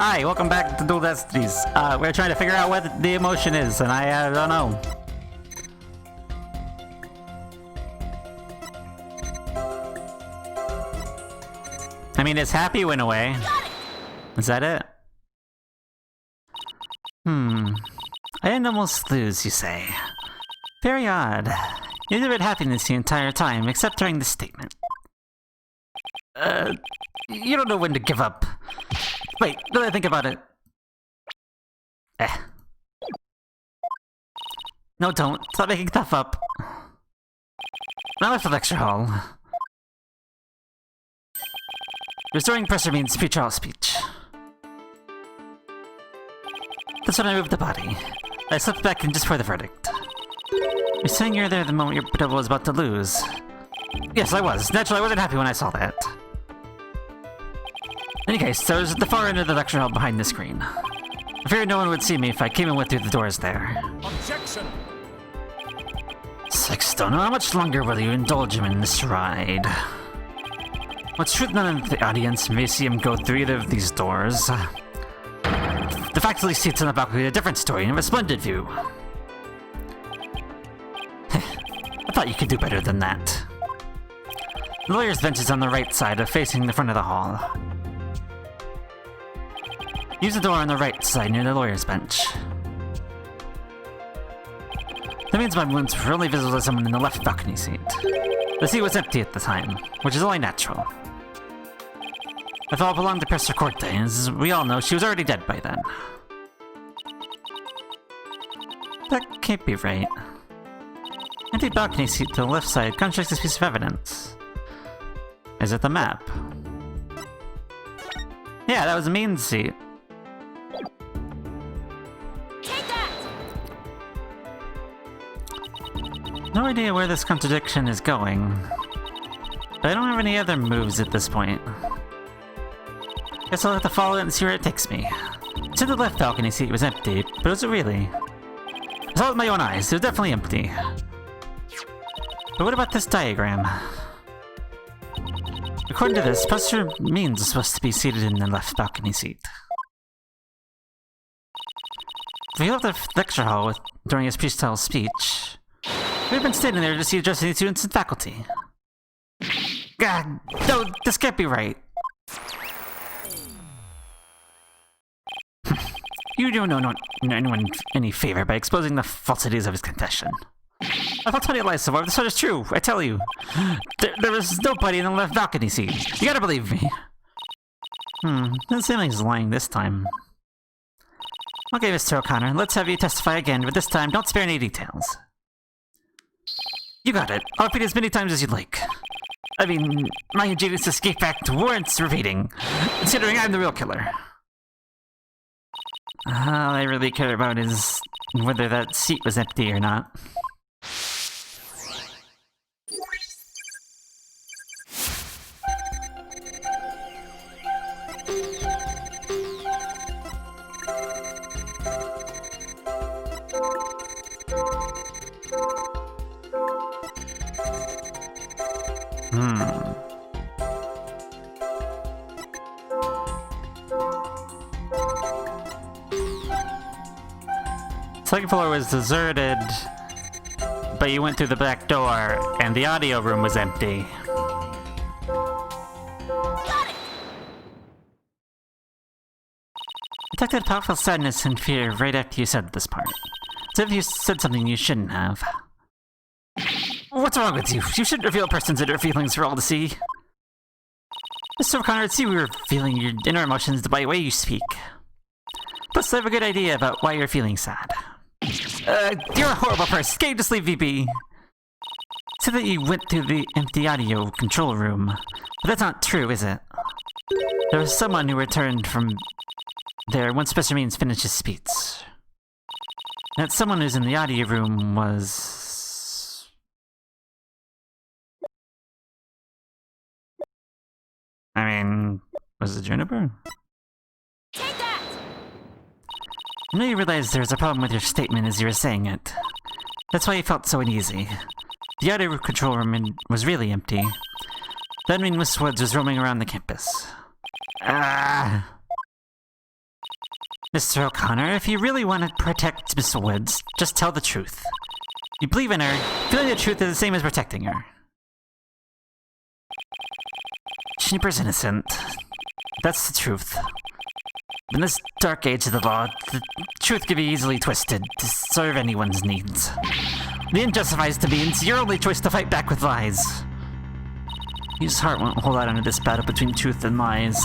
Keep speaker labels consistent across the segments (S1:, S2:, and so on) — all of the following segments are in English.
S1: Hi, welcome back to Dual Destinies. We're trying to figure out what the emotion is, and I don't know. I mean, it's happy went away. Is that it? I didn't almost lose, you say. Very odd. You exhibit happiness the entire time, except during this statement. You don't know when to give up. Wait, now that I think about it. No, don't. Stop making stuff up. Now left the lecture hall. Restoring pressure means pretrial speech. That's when I moved the body. I slipped back in just for the verdict. You're saying you're there the moment your double was about to lose. Yes, I was. Naturally, I wasn't happy when I saw that. In any case, I was at the far end of the lecture hall behind the screen. I figured no one would see me if I came and went through the doors there.
S2: Objection!
S1: Sexton, how much longer will you indulge him in this ride? What's truth, none of the audience may see him go through either of these doors. The faculty seats on the balcony are a different story and have a splendid view. I thought you could do better than that. The lawyer's bench is on the right side of facing the front of the hall. Use the door on the right side near the lawyer's bench. That means my wounds were only visible to someone in the left balcony seat. The seat was empty at the time, which is only natural. The fellow belonged to Professor Corte, and as we all know, she was already dead by then. That can't be right. Empty balcony seat to the left side contradicts this piece of evidence. Is it the map? Yeah, that was the main seat.
S3: Take that!
S1: No idea where this contradiction is going. But I don't have any other moves at this point. Guess I'll have to follow it and see where it takes me. To the left balcony seat was empty, but was it really? I saw it with my own eyes, it was definitely empty. But what about this diagram? According to this, Professor Means is supposed to be seated in the left balcony seat. If he left the lecture hall during his pre-style speech, we've been standing there to see addressing the students and faculty. God, no, this can't be right. You don't know anyone any favor by exposing the falsities of his confession. I thought Tony lies so far, this one is true, I tell you. There was nobody in the left balcony seat. You gotta believe me. Doesn't seem like he's lying this time. Okay, Mr. O'Connor, let's have you testify again, but this time don't spare any details. You got it. I'll repeat as many times as you'd like. I mean, my ingenious escape act warrants repeating, considering I'm the real killer. All I really care about is whether that seat was empty or not. Second floor was deserted, but you went through the back door, and the audio room was empty. I detected powerful sadness and fear right after you said this part. As if you said something you shouldn't have. What's wrong with you? You shouldn't reveal a person's inner feelings for all to see. Mr. O'Connor, I'd see we were feeling your inner emotions by the way you speak. Plus, I have a good idea about why you're feeling sad. You're a horrible person. Can you just leave me be? Said that you went through the empty audio control room, but that's not true, is it? There was someone who returned from there once Professor Means finished his speech. That someone who's in the audio room was... I mean, was it Juniper?
S3: Take that!
S1: I know you realized there was a problem with your statement as you were saying it. That's why you felt so uneasy. The audio control room was really empty. That means Miss Woods was roaming around the campus. Mr. O'Connor, if you really want to protect Miss Woods, just tell the truth. You believe in her, feeling the truth is the same as protecting her. Juniper's innocent. That's the truth. In this dark age of the law, the truth can be easily twisted to serve anyone's needs. The end justifies the means, your only choice to fight back with lies. Hugh's heart won't hold out under this battle between truth and lies.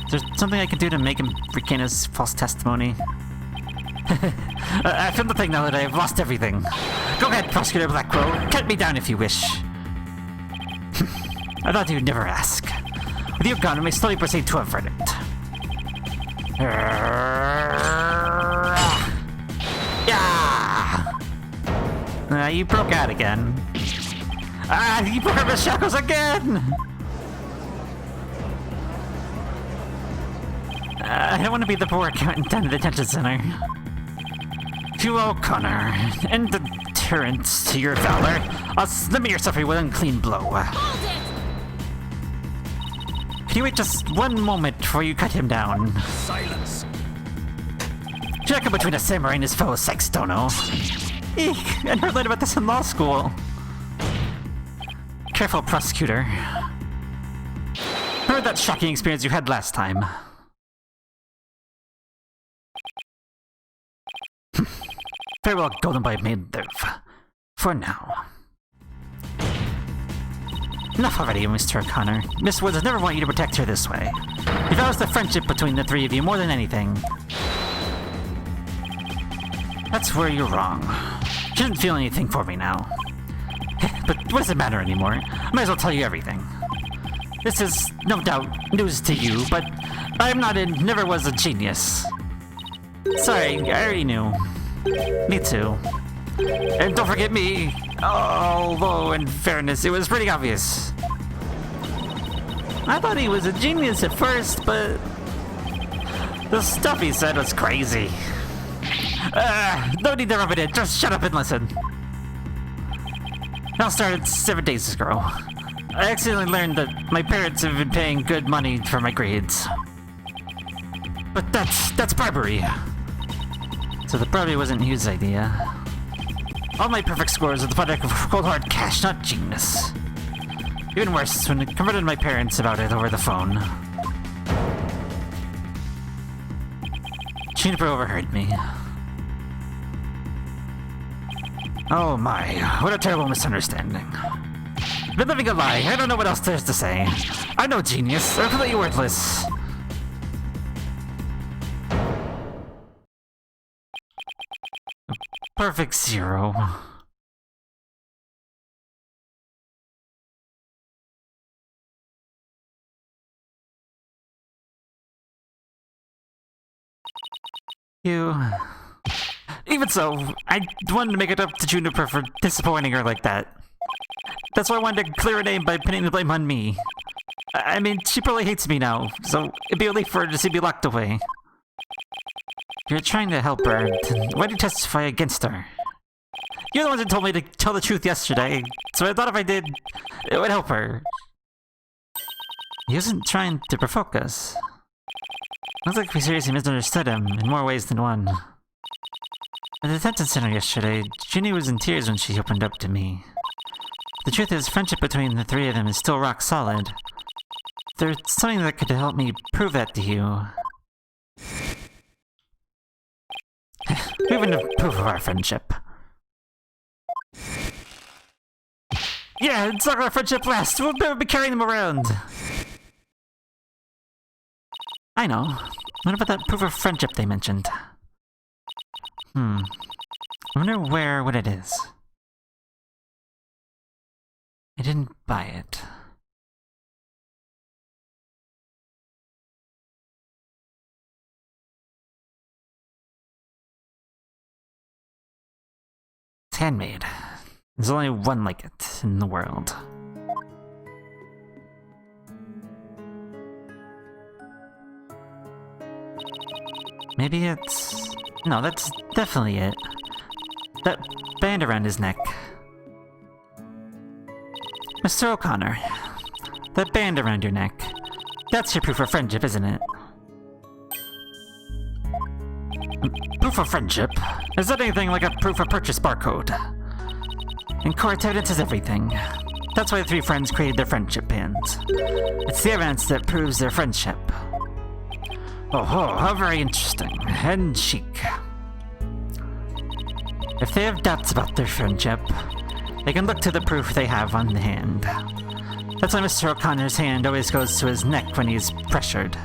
S1: Is there something I can do to make him recant his false testimony? I filmed the thing now that I've lost everything. Go ahead, Prosecutor Blackwell. Cut me down if you wish. I thought you'd never ask. With you gone, we may slowly proceed to a verdict. Yeah! You broke out again. You broke out the shackles again! I don't want to be the poor accountant down at the detention center. Hugh O'Connor, in deterrence to your valor, I'll limit your suffering with an unclean blow.
S3: Hold it!
S1: Can you wait just one moment before you cut him down?
S2: Silence.
S1: Check in between a samurai and his fellow sex dono. Eek, I never learned about this in law school. Careful, prosecutor. Heard that shocking experience you had last time. Farewell, Golden Boy Maid Live. For now. Enough already, Mr. O'Connor. Miss Woods would never want you to protect her this way. He values the friendship between the three of you more than anything. That's where you're wrong. She doesn't feel anything for me now. But what does it matter anymore? I might as well tell you everything. This is, no doubt, news to you, but I'm not and never was a genius. Sorry, I already knew. Me too. And don't forget me. Although, in fairness, it was pretty obvious. I thought he was a genius at first, but the stuff he said was crazy. No need to rub it in, just shut up and listen. It all started 7 days ago. I accidentally learned that my parents have been paying good money for my grades. But that's bribery. So the bribery wasn't Hugh's idea. All my perfect scores are the product of cold hard cash, not genius. Even worse, when I confronted my parents about it over the phone. Juniper overheard me. Oh my, what a terrible misunderstanding. I've been living a lie, I don't know what else there's to say. I'm no genius, I'm completely worthless. Perfect zero. You... Even so, I wanted to make it up to Juniper for disappointing her like that. That's why I wanted to clear her name by pinning the blame on me. I mean, she probably hates me now, so it'd be a relief for her to see me locked away. You're trying to help her, then why do you testify against her? You're the ones that told me to tell the truth yesterday, so I thought if I did, it would help her. He wasn't trying to provoke us. Looks like we seriously misunderstood him in more ways than one. At the detention center yesterday, Ginny was in tears when she opened up to me. The truth is, friendship between the three of them is still rock solid. There's something that could help me prove that to you. We have enough proof of our friendship. Yeah, it's not our friendship lasts. We'll never be carrying them around. I know. What about that proof of friendship they mentioned? I wonder what it is. I didn't buy it. It's handmade. There's only one like it in the world. Maybe it's... No, that's definitely it. That band around his neck. Mr. O'Connor, that band around your neck. That's your proof of friendship, isn't it? Proof of friendship? Is that anything like a proof of purchase barcode? In court, evidence is everything. That's why the three friends created their friendship bands. It's the evidence that proves their friendship. Oh, how very interesting. And chic. If they have doubts about their friendship, they can look to the proof they have on hand. That's why Mr. O'Connor's hand always goes to his neck when he's pressured.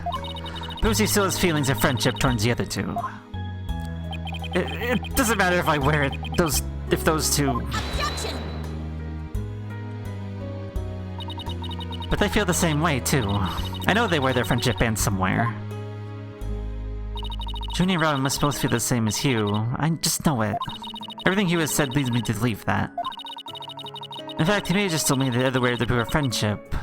S1: Proves he still has feelings of friendship towards the other two. It doesn't matter if I wear it, if those two...
S3: Objection!
S1: But they feel the same way, too. I know they wear their friendship band somewhere. Junie and Robin must both feel the same as Hugh. I just know it. Everything Hugh has said leads me to believe that. In fact, he may have just told me that they're wear the proof of friendship.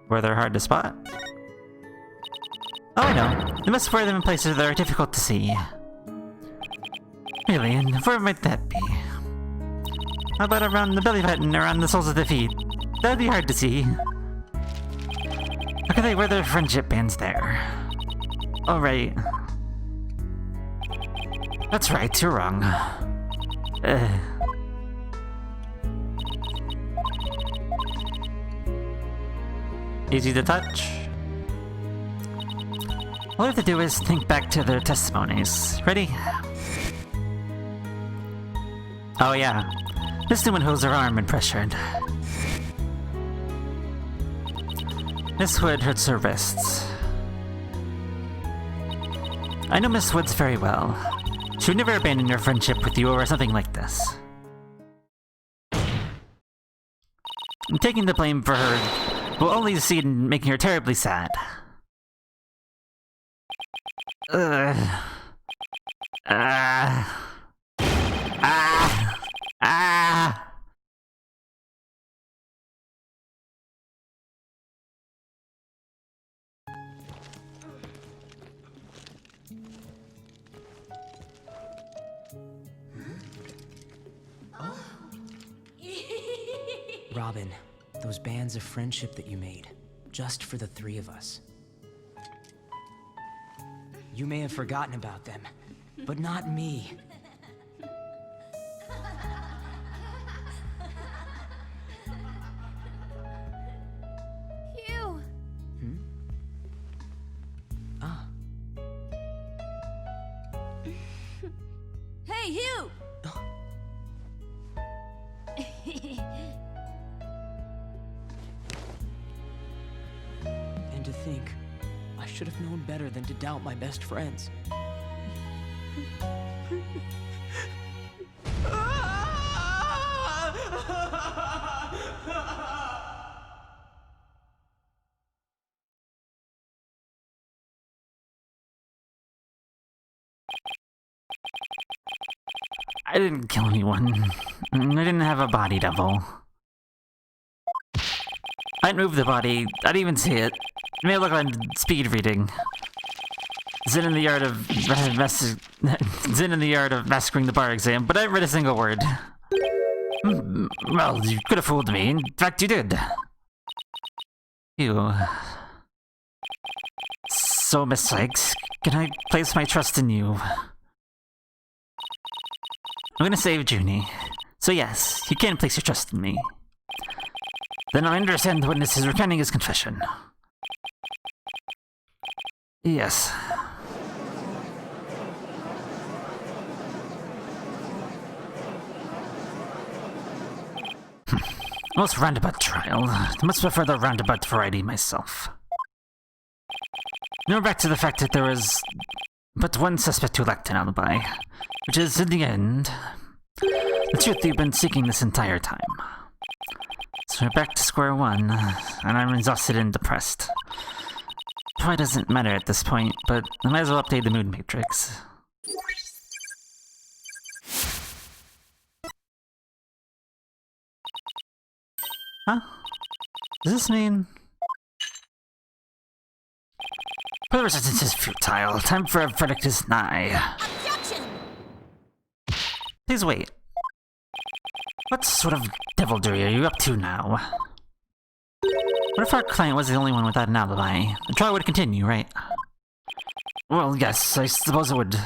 S1: Where they're hard to spot? Oh, I know. They must wear them in places that are difficult to see. Really, and where might that be? How about around the belly button or around the soles of the feet? That'd be hard to see. How can they wear their friendship bands there? Oh, right. That's right, you're wrong. Easy to touch. All I have to do is think back to their testimonies. Ready? Oh yeah. This new one holds her arm when pressured. Miss Wood hurts her wrists. I know Miss Woods very well. She would never abandon her friendship with you over something like this. Taking the blame for her will only succeed in making her terribly sad.
S2: Robin, those bands of friendship that you made, just for the three of us. You may have forgotten about them, but not me.
S3: Hugh!
S2: Ah.
S3: Hey, Hugh!
S2: And to think, I should have known better than to doubt my best friends.
S1: I didn't kill anyone. I didn't have a body double. I didn't move the body. I didn't even see it. It may look like I'm speed reading. Zin in the art of Zin in the art of massacring the bar exam, but I haven't read a single word. Well, you could have fooled me. In fact, you did. You. So, Miss Sykes, can I place my trust in you? I'm gonna save Junie. So yes, you can place your trust in me. Then I understand the witness is recanting his confession. Yes. Most roundabout trial. I much prefer the roundabout variety myself. Now back to the fact that there was but one suspect who lacked an alibi, which is, in the end, the truth you've been seeking this entire time. So we're back to square one, and I'm exhausted and depressed. Probably doesn't matter at this point, but I might as well update the mood matrix. Huh? Does this mean... Further resistance is futile. Time for a verdict is nigh.
S3: Objection!
S1: Please wait. What sort of devilry are you up to now? What if our client was the only one without an alibi? The trial would continue, right? Well, yes, I suppose it would.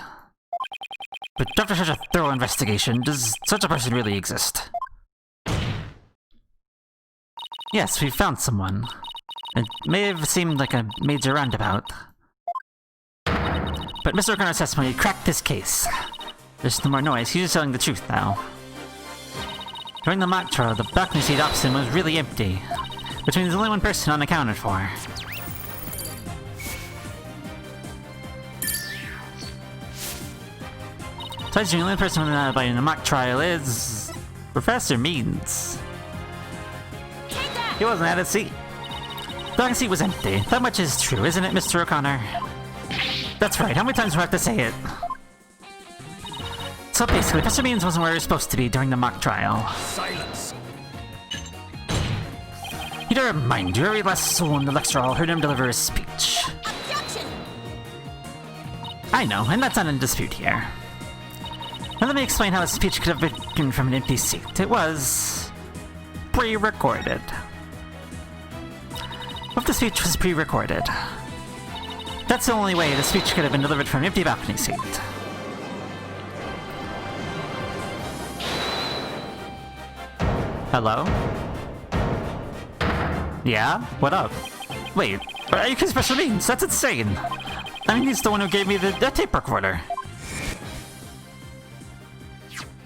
S1: But after such a thorough investigation, does such a person really exist? Yes, we found someone. It may have seemed like a major roundabout. But Mr. O'Connor's testimony cracked this case. There's no more noise, he's just telling the truth now. During the mock trial, the balcony seat opposite him was really empty, which means there's only one person unaccounted for. Besides, the only person with an alibi in the mock trial is... Professor Means. He wasn't at his seat. The balcony seat was empty. That much is true, isn't it, Mr. O'Connor? That's right, how many times do I have to say it? So basically, Professor Means wasn't where he was supposed to be during the mock trial.
S4: Silence!
S1: Need to remind you, every last soul in the lecture hall heard him deliver his speech.
S3: Objection!
S1: I know, and that's not in dispute here. Now let me explain how his speech could have been given from an empty seat. It was... pre-recorded. If the speech was pre-recorded, that's the only way the speech could have been delivered from an empty balcony seat. Hello? Yeah? What up? Wait, are you Professor Means? That's insane! I mean, he's the one who gave me the tape recorder.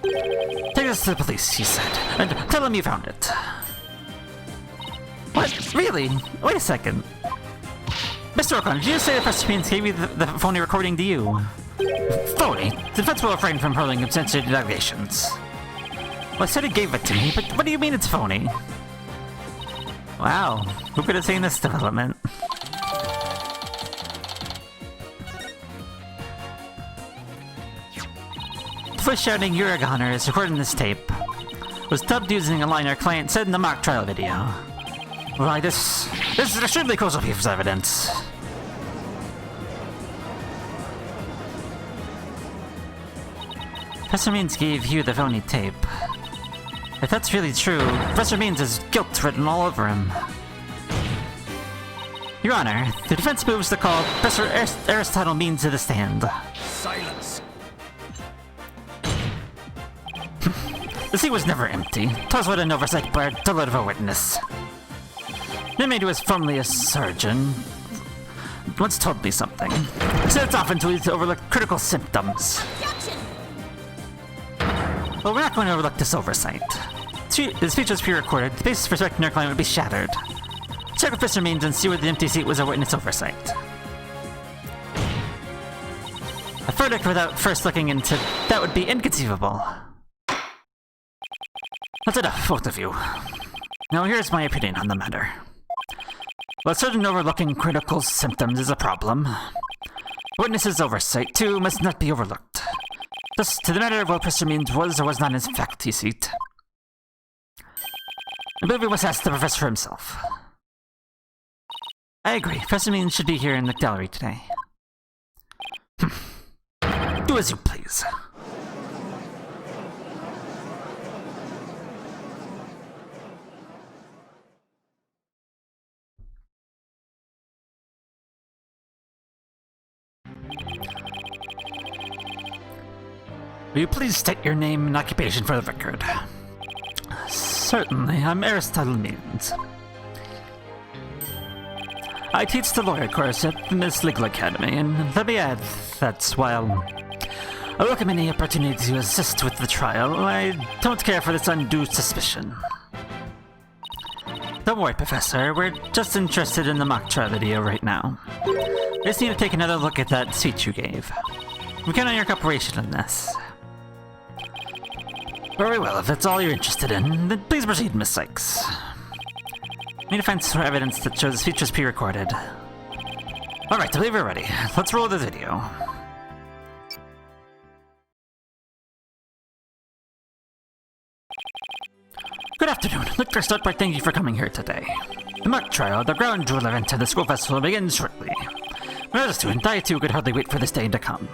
S1: Take us to the police, he said, and tell them you found it. What? Really? Wait a second. Mr. O'Connor, did you say that Professor Means gave you the phony recording to you? Phony? The defense will refrain from hurling insensitive allegations. Well, I said he gave it to me, but what do you mean it's phony? Wow, who could have seen this development? The voice shouting "You're a goner" is recorded in this tape. Was dubbed using a line our client said in the mock trial video. Why, this is an extremely crucial piece of evidence. Professor Means gave Hugh the phony tape. If that's really true, Professor Means has guilt written all over him. Your Honor, the defense moves to call Professor Aristotle Means to the stand.
S4: Silence!
S1: The seat was never empty. Twas what an oversight by a delight of a witness. An inmate who was formerly a surgeon once told me something. He said it's often too easy to overlook critical symptoms.
S3: Objection!
S1: Well, we're not going to overlook this oversight. The speech was pre-recorded. The basis for suspecting our client would be shattered. Check with Professor Means and see whether the empty seat was a witness oversight. A verdict without first looking into that would be inconceivable. That's enough, both of you. Now here's my opinion on the matter. While certain overlooking critical symptoms is a problem, witnesses' oversight, too, must not be overlooked. Thus, to the matter of what Professor Means was or was not in his faculty seat, I believe we must ask the professor himself. I agree, Professor Means should be here in the gallery today. Do as you please. Will you please state your name and occupation for the record? Certainly, I'm Aristotle Means. I teach the lawyer course at the Miss Legal Academy, and let me add that while I welcome any opportunity to assist with the trial, I don't care for this undue suspicion. Don't worry, Professor, we're just interested in the mock trial video right now. I just need to take another look at that speech you gave. We count on your cooperation on this. Very well, if that's all you're interested in, then please proceed, Miss Sykes. Need to find some evidence that shows the speech was pre-recorded. Alright, I believe we're ready. Let's roll the video. Good afternoon. Let me start by thanking you for coming here today. The mock trial, the ground jewel event of the school festival, begins shortly. When I was a student, I too could hardly wait for this day to come.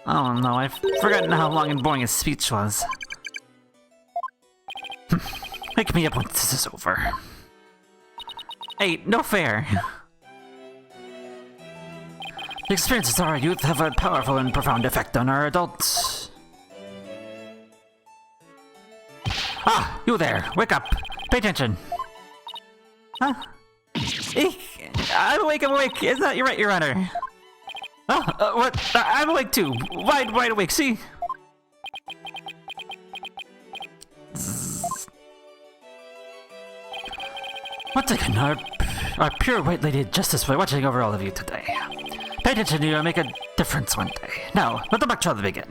S1: Oh no, I've forgotten how long and boring his speech was. Wake me up once this is over. Hey, no fair. The experiences of our youth have a powerful and profound effect on our adults. Ah, you there! Wake up! Pay attention! Huh? Eek! I'm awake! Is that you're right, Your Honor? Oh, what? I'm awake too! Wide awake, see? Once again, our pure white lady justice by watching over all of you today. Pay attention to you and make a difference one day. Now, let the mock trial begin.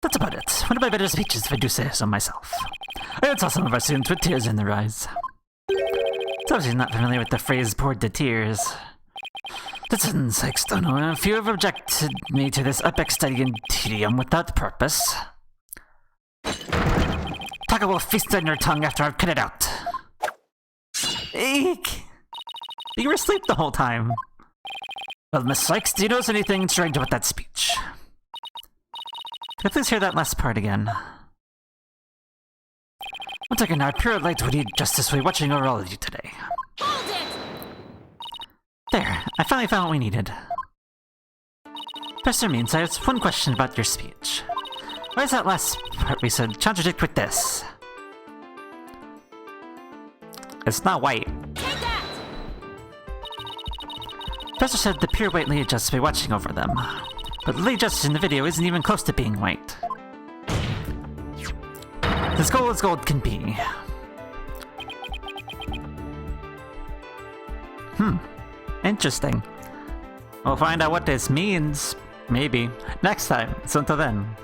S1: That's about it. One of my better speeches, if I do say so myself. I saw some of our students with tears in their eyes. So obviously not familiar with the phrase poured to tears. Listen, Sextono, if you have objected me to this epic study in tedium without purpose, Taka will feast on your tongue after I've cut it out. Eek! You were asleep the whole time. Well, Miss Sykes, do you notice anything strange about that speech? Could I please hear that last part again? Once again, our pure light would need justice by watching over all of you today.
S3: Hold it!
S1: There, I finally found what we needed. Professor Means, I have one question about your speech. Why is that last part we said contradict with this? It's not white.
S3: Take that!
S1: Professor said the pure white lady justice by watching over them. But the lady justice in the video isn't even close to being white. As gold can be. Interesting. We'll find out what this means, maybe, next time. So until then,